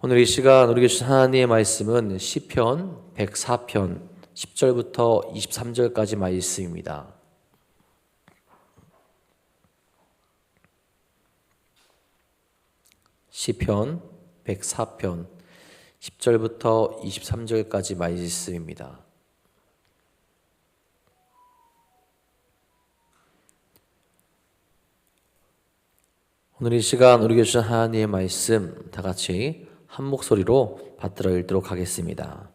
오늘 이 시간 우리에게 주신 하나님의 말씀은 시편 104편 10절부터 23절까지 말씀입니다. 시편 104편 10절부터 23절까지 말씀입니다. 오늘 이 시간 우리에게 주신 하나님의 말씀 다 같이 한 목소리로 받들어 읽도록 하겠습니다.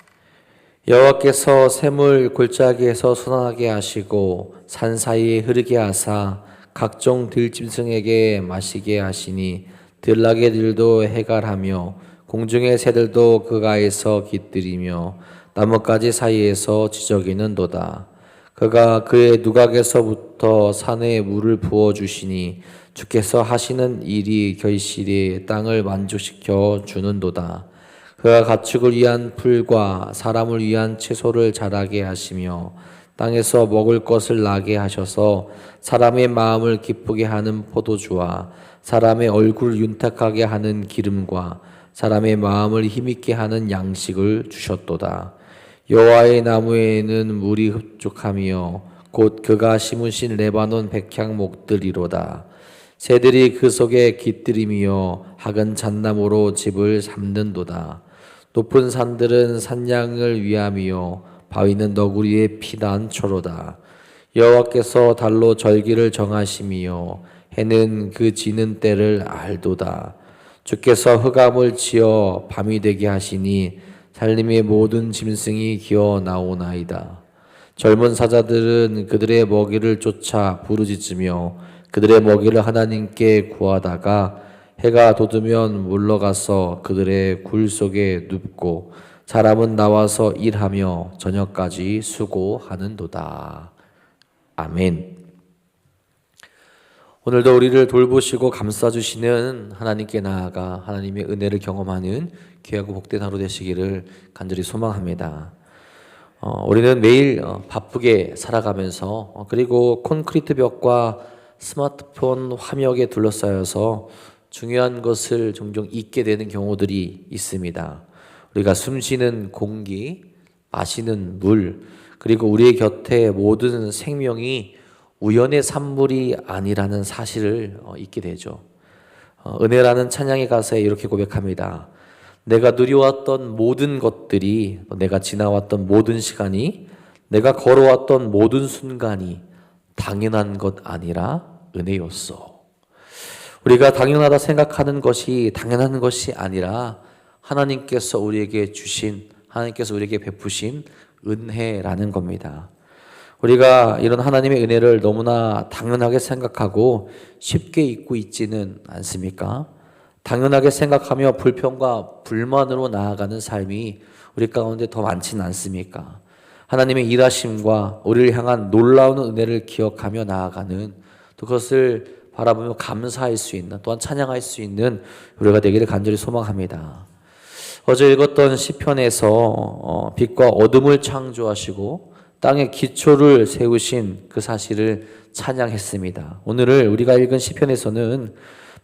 여호와께서 샘을 골짜기에서 솟아나게 하시고 산 사이에 흐르게 하사 각종 들짐승에게 마시게 하시니 들나귀들도 해갈하며 공중의 새들도 그 가에서 깃들이며 나뭇가지 사이에서 지저귀는도다. 그가 그의 누각에서부터 산에 물을 부어주시니 주께서 하시는 일이 결실이 땅을 만족시켜 주는도다. 그가 가축을 위한 풀과 사람을 위한 채소를 자라게 하시며 땅에서 먹을 것을 나게 하셔서 사람의 마음을 기쁘게 하는 포도주와 사람의 얼굴을 윤탁하게 하는 기름과 사람의 마음을 힘있게 하는 양식을 주셨도다. 여호와의 나무에는 물이 흡족하며 곧 그가 심으신 레바논 백향목들이로다. 새들이 그 속에 깃들이며 학은 잣나무로 집을 삼는도다. 높은 산들은 산양을 위함이요 바위는 너구리의 피난 초로다. 여호와께서 달로 절기를 정하심이요 해는 그 지는 때를 알도다. 주께서 흑암을 지어 밤이 되게 하시니 살림의 모든 짐승이 기어 나오나이다. 젊은 사자들은 그들의 먹이를 쫓아 부르짖으며 그들의 먹이를 하나님께 구하다가 해가 돋으면 물러가서 그들의 굴 속에 눕고 사람은 나와서 일하며 저녁까지 수고하는도다. 아멘. 오늘도 우리를 돌보시고 감싸주시는 하나님께 나아가 하나님의 은혜를 경험하는 귀하고 복된 하루 되시기를 간절히 소망합니다. 우리는 매일 바쁘게 살아가면서 그리고 콘크리트 벽과 스마트폰 화면에 둘러싸여서 중요한 것을 종종 잊게 되는 경우들이 있습니다. 우리가 숨쉬는 공기, 마시는 물, 그리고 우리의 곁에 모든 생명이 우연의 산물이 아니라는 사실을 잊게 되죠. 은혜라는 찬양의 가사에 이렇게 고백합니다. 내가 누려왔던 모든 것들이, 내가 지나왔던 모든 시간이, 내가 걸어왔던 모든 순간이 당연한 것 아니라 은혜였어. 우리가 당연하다 생각하는 것이 당연한 것이 아니라 하나님께서 우리에게 주신, 하나님께서 우리에게 베푸신 은혜라는 겁니다. 우리가 이런 하나님의 은혜를 너무나 당연하게 생각하고 쉽게 잊고 있지는 않습니까? 당연하게 생각하며 불평과 불만으로 나아가는 삶이 우리 가운데 더 많지는 않습니까? 하나님의 일하심과 우리를 향한 놀라운 은혜를 기억하며 나아가는, 또 그것을 바라보며 감사할 수 있는, 또한 찬양할 수 있는 우리가 되기를 간절히 소망합니다. 어제 읽었던 시편에서 빛과 어둠을 창조하시고 땅의 기초를 세우신 그 사실을 찬양했습니다. 오늘 우리가 읽은 시편에서는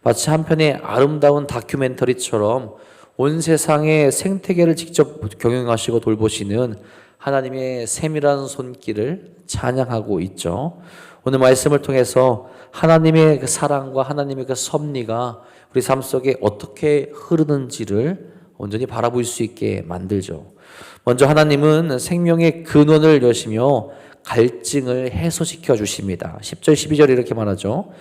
마치 한 편의 아름다운 다큐멘터리처럼 온 세상의 생태계를 직접 경영하시고 돌보시는 하나님의 세밀한 손길을 찬양하고 있죠. 오늘 말씀을 통해서 하나님의 그 사랑과 하나님의 그 섭리가 우리 삶 속에 어떻게 흐르는지를 온전히 바라볼 수 있게 만들죠. 먼저 하나님은 생명의 근원을 여시며 갈증을 해소시켜 주십니다. 10절 12절 이렇게 말하죠.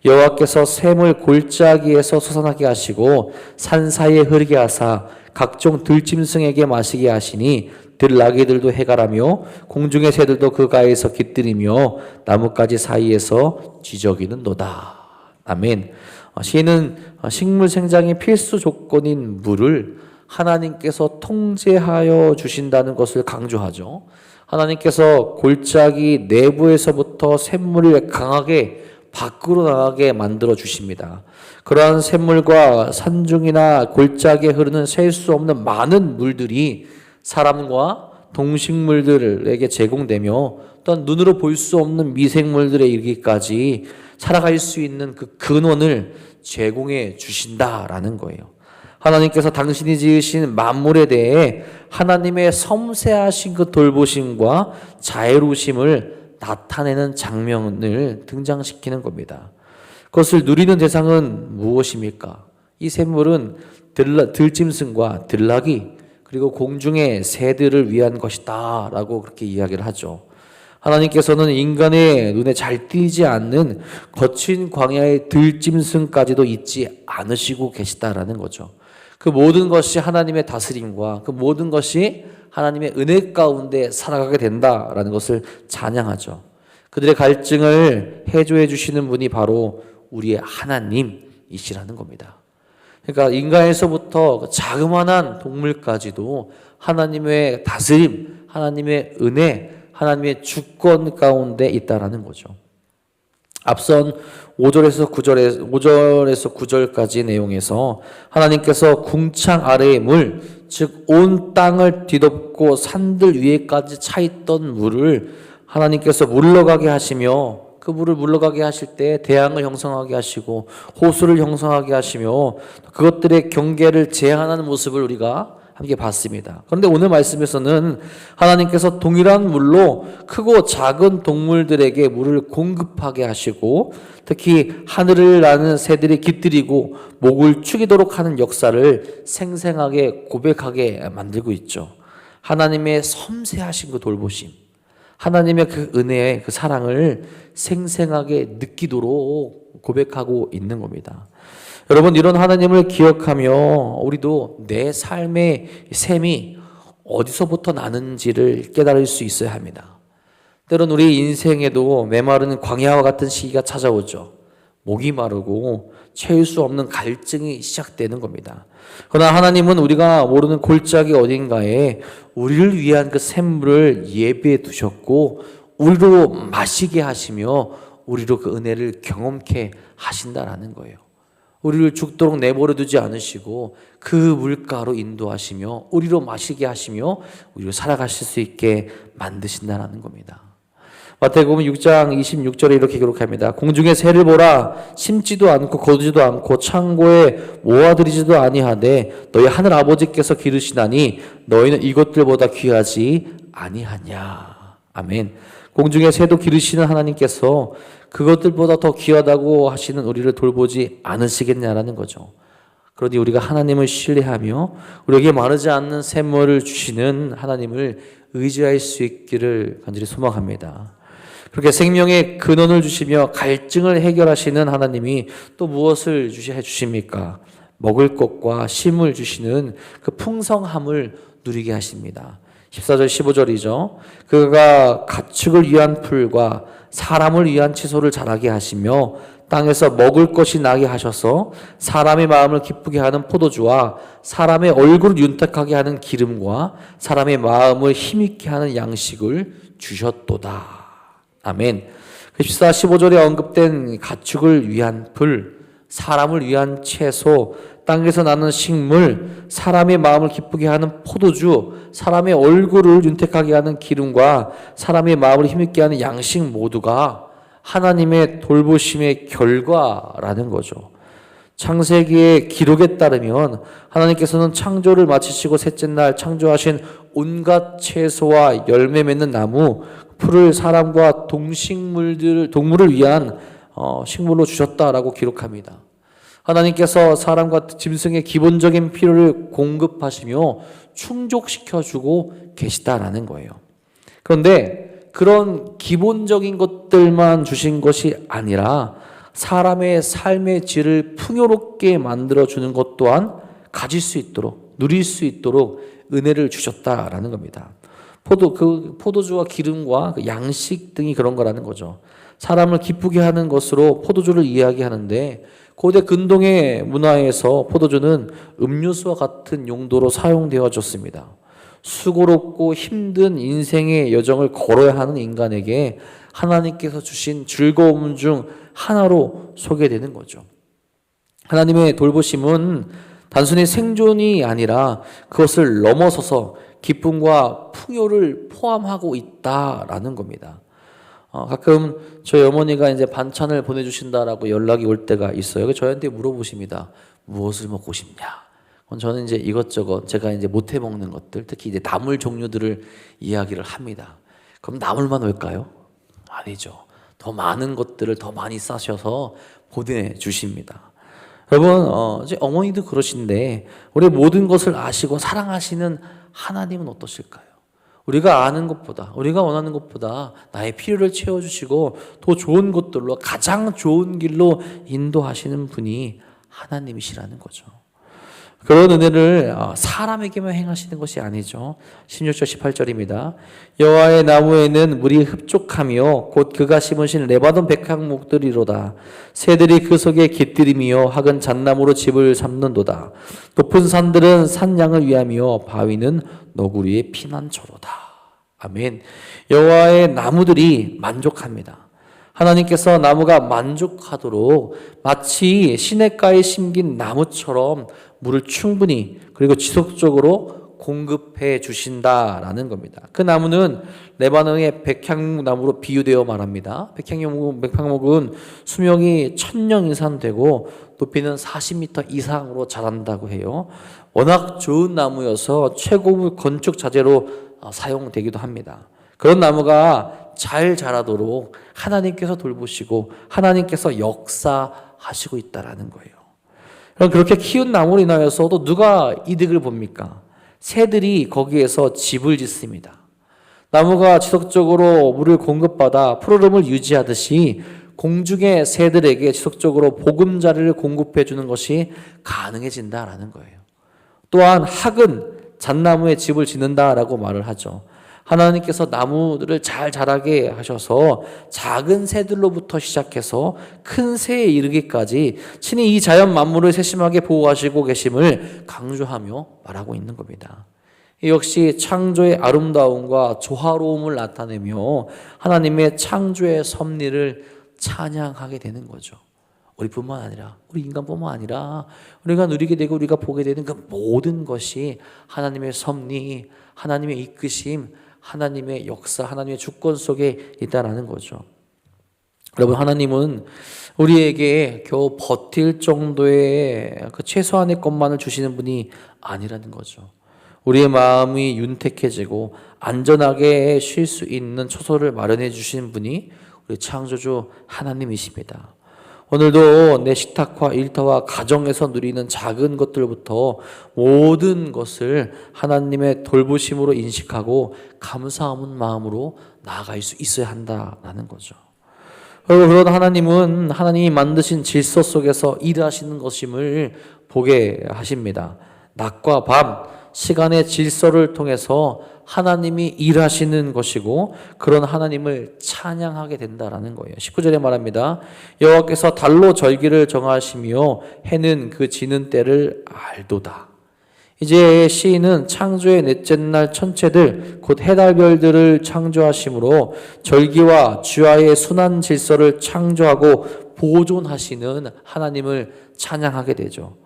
여호와께서 샘을 골짜기에서 솟아나게 하시고 산 사이에 흐르게 하사 각종 들짐승에게 마시게 하시니 들나귀들도 해갈하며 공중의 새들도 그 가에서 깃들이며 나뭇가지 사이에서 지저귀는도다. 아멘. 시인은 식물 생장의 필수 조건인 물을 하나님께서 통제하여 주신다는 것을 강조하죠. 하나님께서 골짜기 내부에서부터 샘물을 강하게 밖으로 나가게 만들어 주십니다. 그러한 샘물과 산중이나 골짜기에 흐르는 셀 수 없는 많은 물들이 사람과 동식물들에게 제공되며 또한 눈으로 볼 수 없는 미생물들에 이르기까지 살아갈 수 있는 그 근원을 제공해 주신다라는 거예요. 하나님께서 당신이 지으신 만물에 대해 하나님의 섬세하신 그 돌보심과 자애로우심을 나타내는 장면을 등장시키는 겁니다. 그것을 누리는 대상은 무엇입니까? 이 샘물은 들짐승과 들나귀 그리고 공중의 새들을 위한 것이다 라고 그렇게 이야기를 하죠. 하나님께서는 인간의 눈에 잘 띄지 않는 거친 광야의 들짐승까지도 잊지 않으시고 계시다라는 거죠. 그 모든 것이 하나님의 다스림과 그 모든 것이 하나님의 은혜 가운데 살아가게 된다라는 것을 찬양하죠. 그들의 갈증을 해소해 주시는 분이 바로 우리의 하나님이시라는 겁니다. 그러니까 인간에서부터 자그마한 동물까지도 하나님의 다스림, 하나님의 은혜, 하나님의 주권 가운데 있다라는 거죠. 앞선 5절에서 9절까지 내용에서 하나님께서 궁창 아래의 물, 즉 온 땅을 뒤덮고 산들 위에까지 차 있던 물을 하나님께서 물러가게 하시며 그 물을 물러가게 하실 때 대양을 형성하게 하시고 호수를 형성하게 하시며 그것들의 경계를 제한하는 모습을 우리가 함께 봤습니다. 그런데 오늘 말씀에서는 하나님께서 동일한 물로 크고 작은 동물들에게 물을 공급하게 하시고 특히 하늘을 나는 새들이 깃들이고 목을 축이도록 하는 역사를 생생하게 고백하게 만들고 있죠. 하나님의 섬세하신 그 돌보심, 하나님의 그 은혜의 그 사랑을 생생하게 느끼도록 고백하고 있는 겁니다. 여러분, 이런 하나님을 기억하며 우리도 내 삶의 셈이 어디서부터 나는지를 깨달을 수 있어야 합니다. 때론 우리 인생에도 메마른 광야와 같은 시기가 찾아오죠. 목이 마르고 채울 수 없는 갈증이 시작되는 겁니다. 그러나 하나님은 우리가 모르는 골짜기 어딘가에 우리를 위한 그 샘물을 예비해 두셨고 우리로 마시게 하시며 우리로 그 은혜를 경험케 하신다라는 거예요. 우리를 죽도록 내버려 두지 않으시고 그 물가로 인도하시며 우리로 마시게 하시며 우리로 살아가실 수 있게 만드신다라는 겁니다. 마태복음 6장 26절에 이렇게 기록합니다. 공중의 새를 보라, 심지도 않고 거두지도 않고 창고에 모아들이지도 아니하되 너희 하늘 아버지께서 기르시나니 너희는 이것들보다 귀하지 아니하냐. 아멘. 공중의 새도 기르시는 하나님께서 그것들보다 더 귀하다고 하시는 우리를 돌보지 않으시겠냐라는 거죠. 그러니 우리가 하나님을 신뢰하며 우리에게 마르지 않는 샘물을 주시는 하나님을 의지할 수 있기를 간절히 소망합니다. 그렇게 생명의 근원을 주시며 갈증을 해결하시는 하나님이 또 무엇을 해 주십니까? 먹을 것과 쉼을 주시는 그 풍성함을 누리게 하십니다. 14절 15절이죠. 그가 가축을 위한 풀과 사람을 위한 채소를 자라게 하시며 땅에서 먹을 것이 나게 하셔서 사람의 마음을 기쁘게 하는 포도주와 사람의 얼굴을 윤택하게 하는 기름과 사람의 마음을 힘있게 하는 양식을 주셨도다. 아멘. 14, 15절에 언급된 가축을 위한 풀, 사람을 위한 채소, 땅에서 나는 식물, 사람의 마음을 기쁘게 하는 포도주, 사람의 얼굴을 윤택하게 하는 기름과 사람의 마음을 힘있게 하는 양식 모두가 하나님의 돌보심의 결과라는 거죠. 창세기의 기록에 따르면 하나님께서는 창조를 마치시고 셋째 날 창조하신 온갖 채소와 열매 맺는 나무, 풀을 사람과 동물을 위한 식물로 주셨다라고 기록합니다. 하나님께서 사람과 짐승의 기본적인 필요를 공급하시며 충족시켜주고 계시다라는 거예요. 그런데 그런 기본적인 것들만 주신 것이 아니라 사람의 삶의 질을 풍요롭게 만들어주는 것 또한 가질 수 있도록, 누릴 수 있도록 은혜를 주셨다라는 겁니다. 포도주와 기름과 양식 등이 그런 거라는 거죠. 사람을 기쁘게 하는 것으로 포도주를 이야기하는데 고대 근동의 문화에서 포도주는 음료수와 같은 용도로 사용되어졌습니다. 수고롭고 힘든 인생의 여정을 걸어야 하는 인간에게 하나님께서 주신 즐거움 중 하나로 소개되는 거죠. 하나님의 돌보심은 단순히 생존이 아니라 그것을 넘어서서 기쁨과 풍요를 포함하고 있다라는 겁니다. 가끔 저희 어머니가 이제 반찬을 보내주신다라고 연락이 올 때가 있어요. 저한테 물어보십니다. 무엇을 먹고 싶냐? 저는 이제 이것저것 제가 이제 못 해먹는 것들, 특히 이제 나물 종류들을 이야기를 합니다. 그럼 나물만 올까요? 아니죠. 더 많은 것들을 더 많이 싸셔서 보내주십니다. 여러분, 이제 어머니도 그러신데 우리 모든 것을 아시고 사랑하시는 하나님은 어떠실까요? 우리가 아는 것보다, 우리가 원하는 것보다 나의 필요를 채워주시고 더 좋은 것들로 가장 좋은 길로 인도하시는 분이 하나님이시라는 거죠. 그런 은혜를 사람에게만 행하시는 것이 아니죠. 16절 18절입니다. 여호와의 나무에는 물이 흡족하며 곧 그가 심으신 레바논 백향목들이로다. 새들이 그 속에 깃들이며 학은 잣나무로 집을 삼는도다. 높은 산들은 산양을 위하며 바위는 너구리의 피난처로다. 아멘. 여호와의 나무들이 만족합니다. 하나님께서 나무가 만족하도록 마치 시냇가에 심긴 나무처럼 물을 충분히 그리고 지속적으로 공급해 주신다라는 겁니다. 그 나무는 레바논의 백향목나무로 비유되어 말합니다. 백향목은 수명이 1000년 이상 되고 높이는 40m 이상으로 자란다고 해요. 워낙 좋은 나무여서 최고급 건축 자재로 사용되기도 합니다. 그런 나무가 잘 자라도록 하나님께서 돌보시고 하나님께서 역사하시고 있다라는 거예요. 그렇게 키운 나무로 인하여서도 누가 이득을 봅니까? 새들이 거기에서 집을 짓습니다. 나무가 지속적으로 물을 공급받아 푸르름을 유지하듯이 공중의 새들에게 지속적으로 보금자리를 공급해 주는 것이 가능해진다라는 거예요. 또한 학은 잣나무에 집을 짓는다라고 말을 하죠. 하나님께서 나무들을 잘 자라게 하셔서 작은 새들로부터 시작해서 큰 새에 이르기까지 친히 이 자연 만물을 세심하게 보호하시고 계심을 강조하며 말하고 있는 겁니다. 역시 창조의 아름다움과 조화로움을 나타내며 하나님의 창조의 섭리를 찬양하게 되는 거죠. 우리뿐만 아니라 우리 인간뿐만 아니라 우리가 누리게 되고 우리가 보게 되는 그 모든 것이 하나님의 섭리, 하나님의 이끄심, 하나님의 역사, 하나님의 주권 속에 있다라는 거죠. 여러분, 하나님은 우리에게 겨우 버틸 정도의 그 최소한의 것만을 주시는 분이 아니라는 거죠. 우리의 마음이 윤택해지고 안전하게 쉴 수 있는 초소를 마련해 주시는 분이 우리 창조주 하나님이십니다. 오늘도 내 식탁과 일터와 가정에서 누리는 작은 것들부터 모든 것을 하나님의 돌보심으로 인식하고 감사하는 마음으로 나아갈 수 있어야 한다라는 거죠. 그런 하나님은 하나님이 만드신 질서 속에서 일하시는 것임을 보게 하십니다. 낮과 밤, 시간의 질서를 통해서 하나님이 일하시는 것이고 그런 하나님을 찬양하게 된다라는 거예요. 19절에 말합니다. 여호와께서 달로 절기를 정하시며 해는 그 지는 때를 알도다. 이제 시인은 창조의 넷째 날 천체들 곧 해달별들을 창조하심으로 절기와 주야의 순환 질서를 창조하고 보존하시는 하나님을 찬양하게 되죠.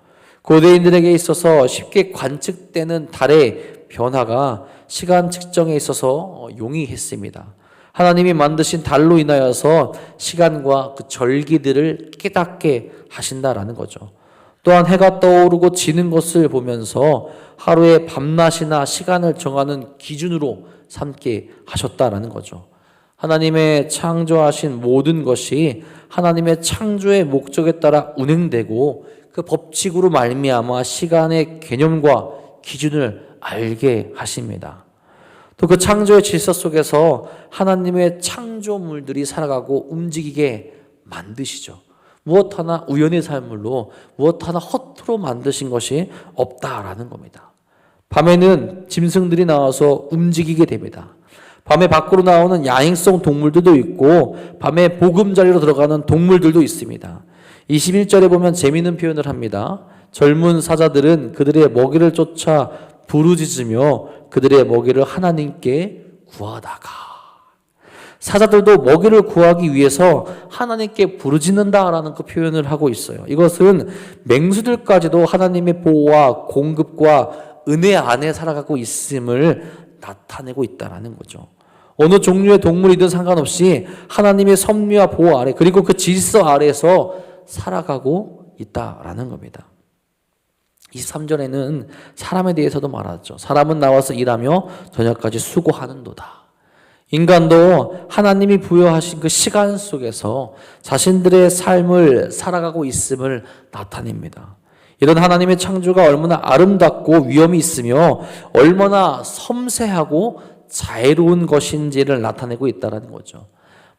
고대인들에게 있어서 쉽게 관측되는 달의 변화가 시간 측정에 있어서 용이했습니다. 하나님이 만드신 달로 인하여서 시간과 그 절기들을 깨닫게 하신다라는 거죠. 또한 해가 떠오르고 지는 것을 보면서 하루의 밤낮이나 시간을 정하는 기준으로 삼게 하셨다라는 거죠. 하나님의 창조하신 모든 것이 하나님의 창조의 목적에 따라 운행되고 그 법칙으로 말미암아 시간의 개념과 기준을 알게 하십니다. 또 그 창조의 질서 속에서 하나님의 창조물들이 살아가고 움직이게 만드시죠. 무엇 하나 우연의 삶으로 무엇 하나 허투루 만드신 것이 없다라는 겁니다. 밤에는 짐승들이 나와서 움직이게 됩니다. 밤에 밖으로 나오는 야행성 동물들도 있고 밤에 보금자리로 들어가는 동물들도 있습니다. 21절에 보면 재미있는 표현을 합니다. 젊은 사자들은 그들의 먹이를 쫓아 부르짖으며 그들의 먹이를 하나님께 구하다가, 사자들도 먹이를 구하기 위해서 하나님께 부르짖는다라는 그 표현을 하고 있어요. 이것은 맹수들까지도 하나님의 보호와 공급과 은혜 안에 살아가고 있음을 나타내고 있다는 거죠. 어느 종류의 동물이든 상관없이 하나님의 섭리와 보호 아래 그리고 그 질서 아래에서 살아가고 있다라는 겁니다. 23절에는 사람에 대해서도 말하죠. 사람은 나와서 일하며 저녁까지 수고하는도다. 인간도 하나님이 부여하신 그 시간 속에서 자신들의 삶을 살아가고 있음을 나타냅니다. 이런 하나님의 창조가 얼마나 아름답고 위엄이 있으며 얼마나 섬세하고 자애로운 것인지를 나타내고 있다는 거죠.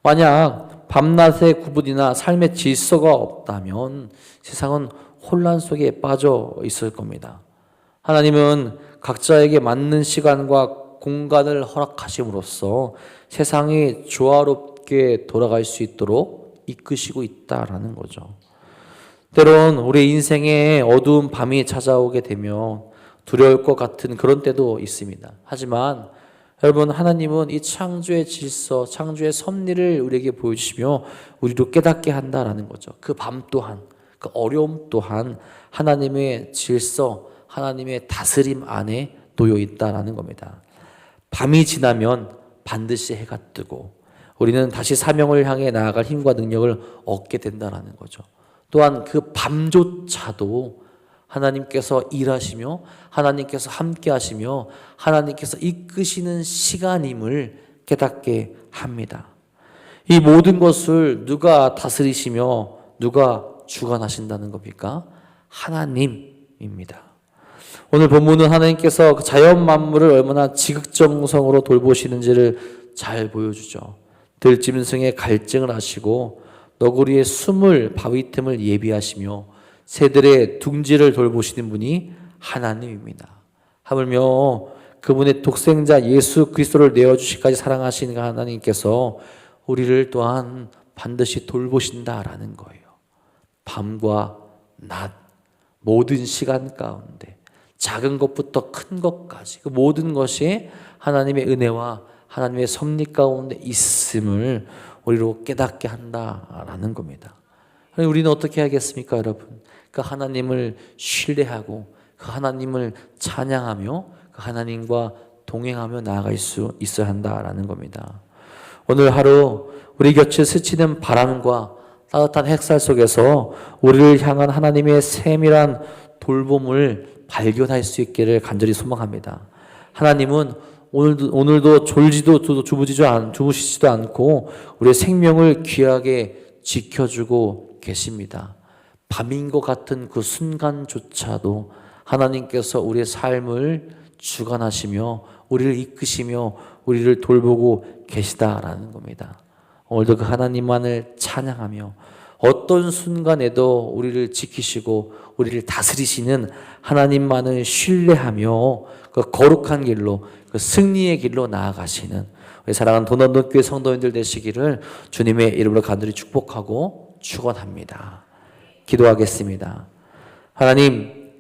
만약 밤낮의 구분이나 삶의 질서가 없다면 세상은 혼란 속에 빠져 있을 겁니다. 하나님은 각자에게 맞는 시간과 공간을 허락하심으로써 세상이 조화롭게 돌아갈 수 있도록 이끄시고 있다라는 거죠. 때론 우리 인생에 어두운 밤이 찾아오게 되면 두려울 것 같은 그런 때도 있습니다. 하지만 여러분, 하나님은 이 창조의 질서, 창조의 섭리를 우리에게 보여주시며 우리도 깨닫게 한다라는 거죠. 그 밤 또한, 그 어려움 또한 하나님의 질서, 하나님의 다스림 안에 놓여 있다라는 겁니다. 밤이 지나면 반드시 해가 뜨고 우리는 다시 사명을 향해 나아갈 힘과 능력을 얻게 된다라는 거죠. 또한 그 밤조차도 하나님께서 일하시며 하나님께서 함께 하시며 하나님께서 이끄시는 시간임을 깨닫게 합니다. 이 모든 것을 누가 다스리시며 누가 주관하신다는 겁니까? 하나님입니다. 오늘 본문은 하나님께서 자연 만물을 얼마나 지극정성으로 돌보시는지를 잘 보여주죠. 들짐승의 갈증을 하시고 너구리의 숨을 바위 틈을 예비하시며 새들의 둥지를 돌보시는 분이 하나님입니다. 하물며 그분의 독생자 예수 그리스도를 내어주시기까지 사랑하시는 하나님께서 우리를 또한 반드시 돌보신다라는 거예요. 밤과 낮 모든 시간 가운데 작은 것부터 큰 것까지 그 모든 것이 하나님의 은혜와 하나님의 섭리 가운데 있음을 우리로 깨닫게 한다라는 겁니다. 우리는 어떻게 하겠습니까, 여러분? 그 하나님을 신뢰하고 그 하나님을 찬양하며 그 하나님과 동행하며 나아갈 수 있어야 한다라는 겁니다. 오늘 하루 우리 곁을 스치는 바람과 따뜻한 햇살 속에서 우리를 향한 하나님의 세밀한 돌봄을 발견할 수 있기를 간절히 소망합니다. 하나님은 오늘도 졸지도 주무시지도 않고 우리의 생명을 귀하게 지켜주고 계십니다. 밤인 것 같은 그 순간조차도 하나님께서 우리의 삶을 주관하시며 우리를 이끄시며 우리를 돌보고 계시다라는 겁니다. 오늘도 그 하나님만을 찬양하며 어떤 순간에도 우리를 지키시고 우리를 다스리시는 하나님만을 신뢰하며 그 거룩한 길로 그 승리의 길로 나아가시는 우리 사랑하는 도남동교회 성도님들 되시기를 주님의 이름으로 간절히 축복하고 축원합니다. 기도하겠습니다. 하나님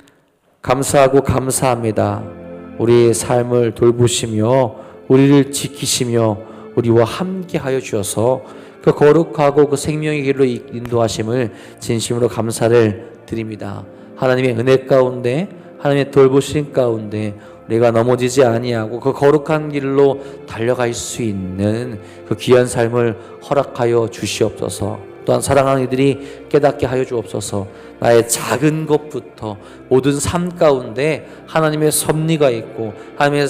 감사하고 감사합니다. 우리의 삶을 돌보시며 우리를 지키시며 우리와 함께하여 주셔서 그 거룩하고 그 생명의 길로 인도하심을 진심으로 감사를 드립니다. 하나님의 은혜 가운데 하나님의 돌보심 가운데 우리가 넘어지지 아니하고 그 거룩한 길로 달려갈 수 있는 그 귀한 삶을 허락하여 주시옵소서. 또한 사랑하는 이들이 깨닫게 하여 주옵소서. 나의 작은 것부터 모든 삶 가운데 하나님의 섭리가 있고 하나님의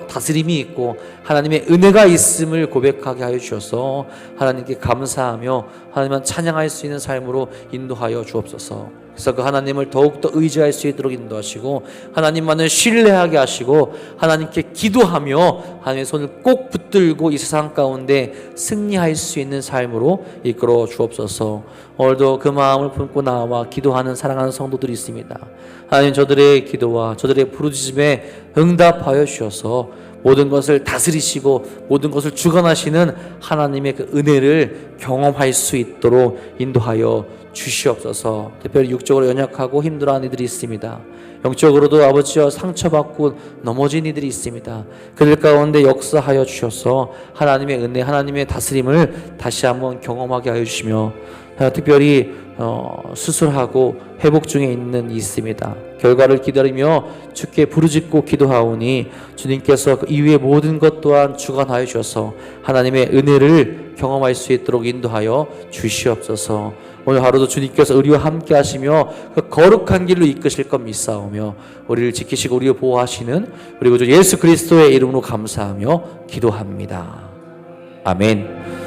다스림이 있고 하나님의 은혜가 있음을 고백하게 하여 주셔서 하나님께 감사하며 하나님만 찬양할 수 있는 삶으로 인도하여 주옵소서. 그래서 그 하나님을 더욱더 의지할 수 있도록 인도하시고 하나님만을 신뢰하게 하시고 하나님께 기도하며 하나님의 손을 꼭 붙들고 이 세상 가운데 승리할 수 있는 삶으로 이끌어 주옵소서. 오늘도 그 마음을 품고 나와 기도하는 사랑하는 성도들이 있습니다. 하나님 저들의 기도와 저들의 부르짖음에 응답하여 주셔서 모든 것을 다스리시고 모든 것을 주관하시는 하나님의 그 은혜를 경험할 수 있도록 인도하여 주시옵소서. 특별히 육적으로 연약하고 힘들어하는 이들이 있습니다. 영적으로도 아버지여 상처받고 넘어진 이들이 있습니다. 그들 가운데 역사하여 주셔서 하나님의 은혜, 하나님의 다스림을 다시 한번 경험하게 하여 주시며 특별히 수술하고 회복 중에 있는 있습니다. 결과를 기다리며 주께 부르짖고 기도하오니 주님께서 그 이후의 모든 것 또한 주관하여 주셔서 하나님의 은혜를 경험할 수 있도록 인도하여 주시옵소서. 오늘 하루도 주님께서 우리와 함께 하시며 그 거룩한 길로 이끄실 것 믿사오며 우리를 지키시고 우리를 보호하시는 우리 구주 예수 그리스도의 이름으로 감사하며 기도합니다. 아멘.